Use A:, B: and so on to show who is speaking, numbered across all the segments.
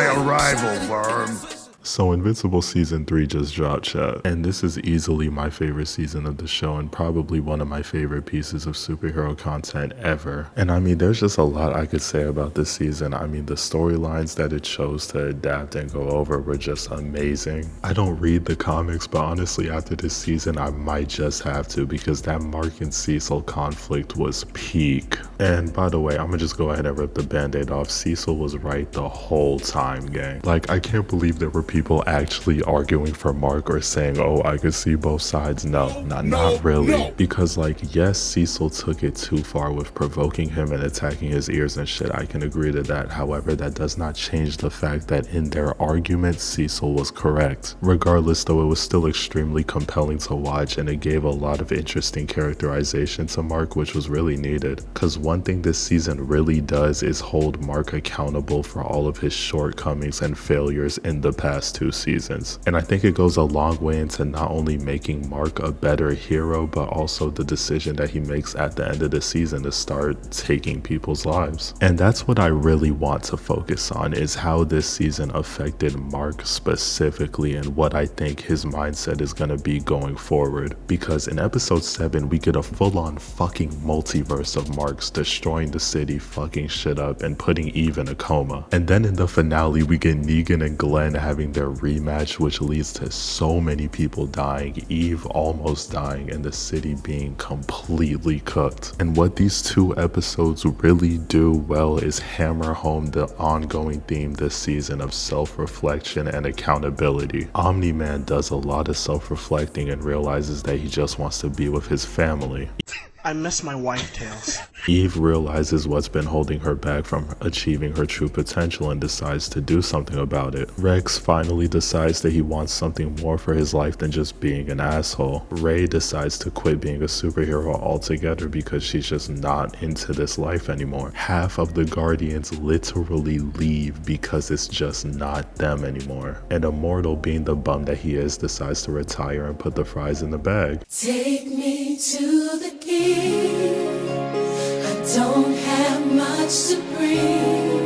A: my arrival, worm.
B: So Invincible Season 3 just dropped, chat, and this is easily my favorite season of the show and probably one of my favorite pieces of superhero content ever. And I mean, there's just a lot I could say about this season. I mean, the storylines that it chose to adapt and go over were just amazing. I don't read the comics, but honestly, after this season, I might just have to, because that Mark and Cecil conflict was peak. And by the way, I'm gonna just go ahead and rip the band-aid off. Cecil was right the whole time, gang. Like, I can't believe there were people actually arguing for Mark or saying, oh, I could see both sides. No, not really. Because like, yes, Cecil took it too far with provoking him and attacking his ears and shit. I can agree to that. However, that does not change the fact that in their argument, Cecil was correct. Regardless though, it was still extremely compelling to watch, and it gave a lot of interesting characterization to Mark, which was really needed. Because one thing this season really does is hold Mark accountable for all of his shortcomings and failures in the past 2 seasons. And I think it goes a long way into not only making Mark a better hero, but also the decision that he makes at the end of the season to start taking people's lives. And that's what I really want to focus on, is how this season affected Mark specifically and what I think his mindset is going to be going forward. Because in episode 7, we get a full-on fucking multiverse of Marks destroying the city, fucking shit up, and putting Eve in a coma. And then in the finale, we get Negan and Glenn having their rematch, which leads to so many people dying, Eve almost dying, and the city being completely cooked. And what these 2 episodes really do well is hammer home the ongoing theme this season of self-reflection and accountability. Omni-Man does a lot of self-reflecting and realizes that he just wants to be with his family.
C: I miss my wife tails.
B: Eve realizes what's been holding her back from achieving her true potential and decides to do something about it. Rex finally decides that he wants something more for his life than just being an asshole. Ray decides to quit being a superhero altogether because she's just not into this life anymore. Half of the Guardians literally leave because it's just not them anymore. And Immortal, being the bum that he is, decides to retire and put the fries in the bag.
D: Take me to the king. I don't have much to bring.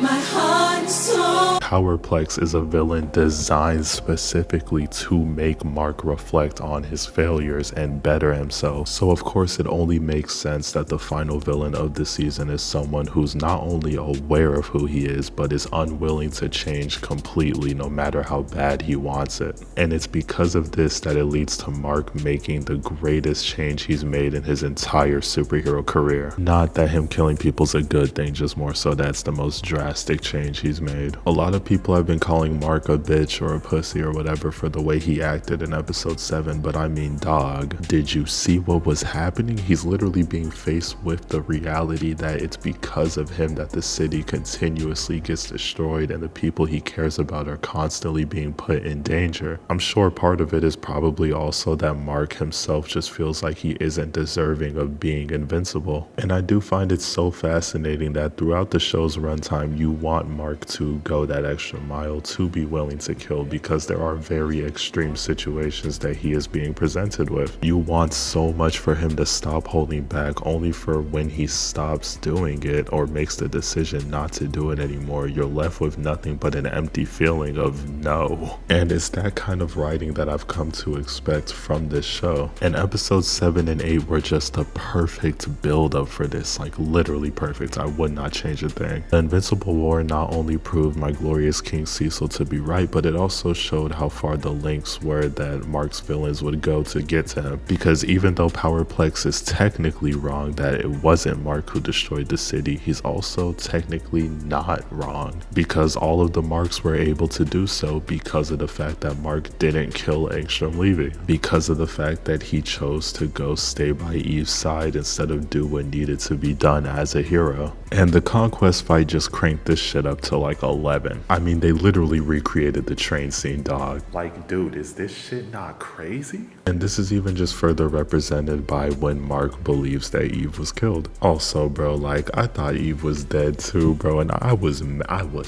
D: My heart and soul.
B: Powerplex is a villain designed specifically to make Mark reflect on his failures and better himself. So of course it only makes sense that the final villain of the season is someone who's not only aware of who he is, but is unwilling to change completely no matter how bad he wants it. And it's because of this that it leads to Mark making the greatest change he's made in his entire superhero career. Not that him killing people's a good thing, just more so that's the most drastic change he's made. A lot of people have been calling Mark a bitch or a pussy or whatever for the way he acted in episode 7, but I mean, dog, did you see what was happening? He's literally being faced with the reality that it's because of him that the city continuously gets destroyed and the people he cares about are constantly being put in danger. I'm sure part of it is probably also that Mark himself just feels like he isn't deserving of being invincible. And I do find it so fascinating that throughout the show's runtime, you want Mark to go that extra mile to be willing to kill, because there are very extreme situations that he is being presented with. You want so much for him to stop holding back, only for when he stops doing it or makes the decision not to do it anymore, you're left with nothing but an empty feeling of no. And it's that kind of writing that I've come to expect from this show. And episodes 7 and 8 were just the perfect build up for this, like literally perfect. I would not change a thing. The Invincible War not only proved my glorious King Cecil to be right, but it also showed how far the links were that Mark's villains would go to get to him. Because even though Powerplex is technically wrong that it wasn't Mark who destroyed the city, he's also technically not wrong, because all of the Marks were able to do so because of the fact that Mark didn't kill Angstrom Levy, because of the fact that he chose to go stay by Eve's side instead of do what needed to be done as a hero. And the Conquest fight just cranked this shit up to like 11. I mean, they literally recreated the train scene, dog. Like, dude, is this shit not crazy? And this is even just further represented by when Mark believes that Eve was killed. Also, bro, like, I thought Eve was dead too, bro, and I was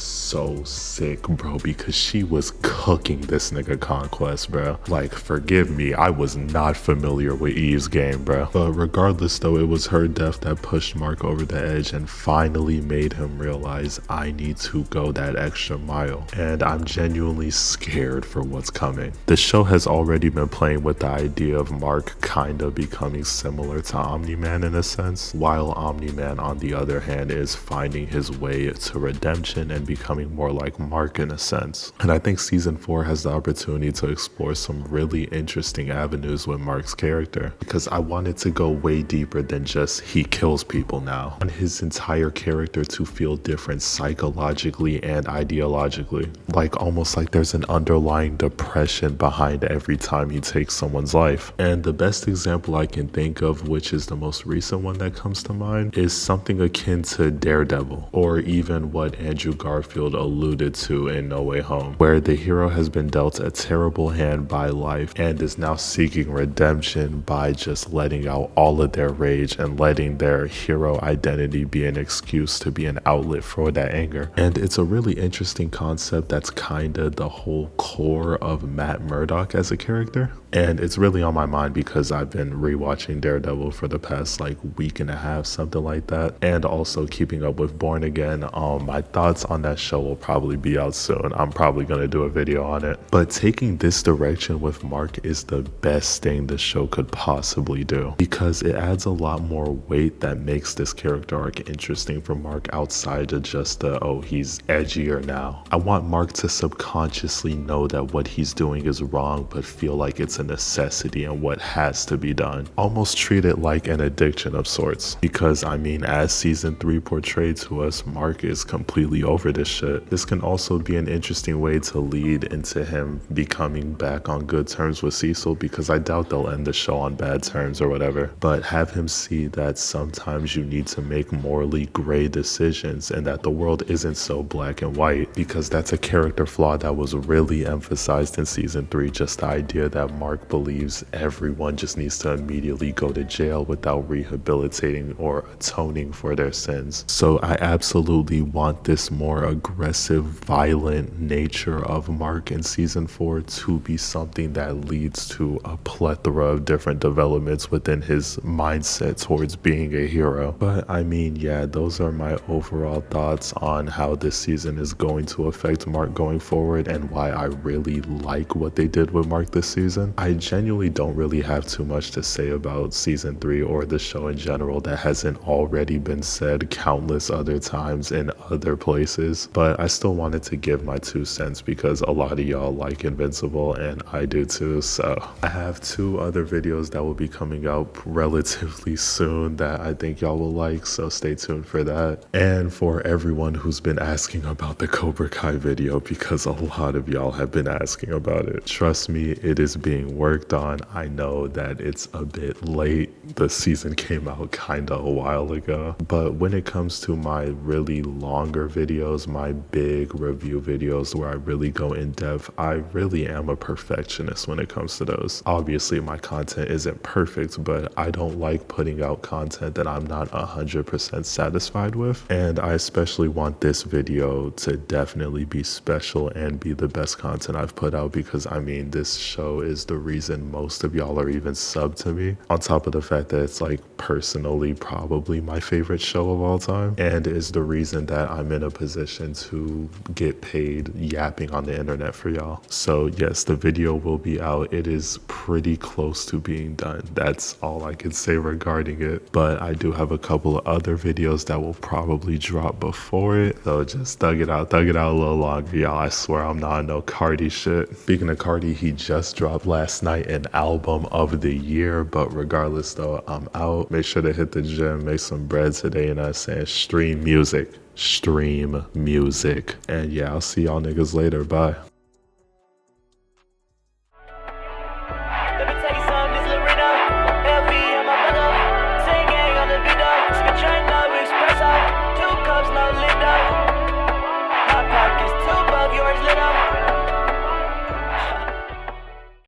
B: so sick, bro, because she was cooking this nigga Conquest, bro. Like, forgive me, I was not familiar with Eve's game, bro. But regardless though, it was her death that pushed Mark over the edge and finally made him realize I need to go that extra mile, and I'm genuinely scared for what's coming. The show has already been playing with the idea of Mark kinda becoming similar to Omni-Man in a sense, while Omni-Man on the other hand is finding his way to redemption and becoming more like Mark in a sense. And I think season 4 has the opportunity to explore some really interesting avenues with Mark's character, because I wanted to go way deeper than just he kills people now. I want his entire character to feel different psychologically and ideologically, like almost like there's an underlying depression behind every time he takes someone's life. And the best example I can think of, which is the most recent one that comes to mind, is something akin to Daredevil, or even what Andrew Garfield alluded to in No Way Home, where the hero has been dealt a terrible hand by life and is now seeking redemption by just letting out all of their rage and letting their hero identity be an excuse to be an outlet for that anger. And it's a really interesting concept that's kinda the whole core of Matt Murdock as a character. And it's really on my mind because I've been rewatching Daredevil for the past like week and a half, something like that, and also keeping up with Born Again. My thoughts on that show will probably be out soon. I'm probably going to do a video on it. But taking this direction with Mark is the best thing the show could possibly do, because it adds a lot more weight that makes this character arc interesting for Mark outside of just the, oh, he's edgier now. I want Mark to subconsciously know that what he's doing is wrong, but feel like it's a necessity and what has to be done. Almost treat it like an addiction of sorts. Because I mean, as season 3 portrayed to us, Mark is completely over this shit. This can also be an interesting way to lead into him becoming back on good terms with Cecil, because I doubt they'll end the show on bad terms or whatever, but have him see that sometimes you need to make morally gray decisions and that the world isn't so black and white, because that's a character flaw that was really emphasized in season 3, just the idea that Mark believes everyone just needs to immediately go to jail without rehabilitating or atoning for their sins. So I absolutely want this more aggressive, violent nature of Mark in season 4 to be something that leads to a plethora of different developments within his mindset towards being a hero. But I mean, yeah, those are my overall thoughts on how this season is going to affect Mark going forward and why I really like what they did with Mark this season. I genuinely don't really have too much to say about season 3 or the show in general that hasn't already been said countless other times in other places, but I still wanted to give my 2 cents because a lot of y'all like Invincible and I do too. So I have 2 other videos that will be coming out relatively soon that I think y'all will like, so stay tuned for that. And for everyone who's been asking about the Cobra Kai video, because a lot of y'all have been asking about it, trust me, it is being worked on. I know that it's a bit late. The season came out kinda a while ago, but when it comes to my really longer videos, my big review videos where I really go in depth, I really am a perfectionist when it comes to those. Obviously my content isn't perfect, but I don't like putting out content that I'm not 100% satisfied with, and I especially want this video to definitely be special and be the best content I've put out, because I mean, this show is the reason most of y'all are even subbed to me, on top of the fact that it's like personally probably my favorite show of all time, and is the reason that I'm in a position to get paid yapping on the internet for y'all. So yes, the video will be out. It is pretty close to being done. That's all I can say regarding it, but I do have a couple of other videos that will probably drop before it, so just thug it out a little longer, y'all. I swear I'm not on no Cardi shit. Speaking of Cardi, he just dropped last night an album of the year, but regardless though, I'm out. Make sure to hit the gym, make some bread today, and I'm saying stream music, and yeah, I'll see y'all niggas later. Bye.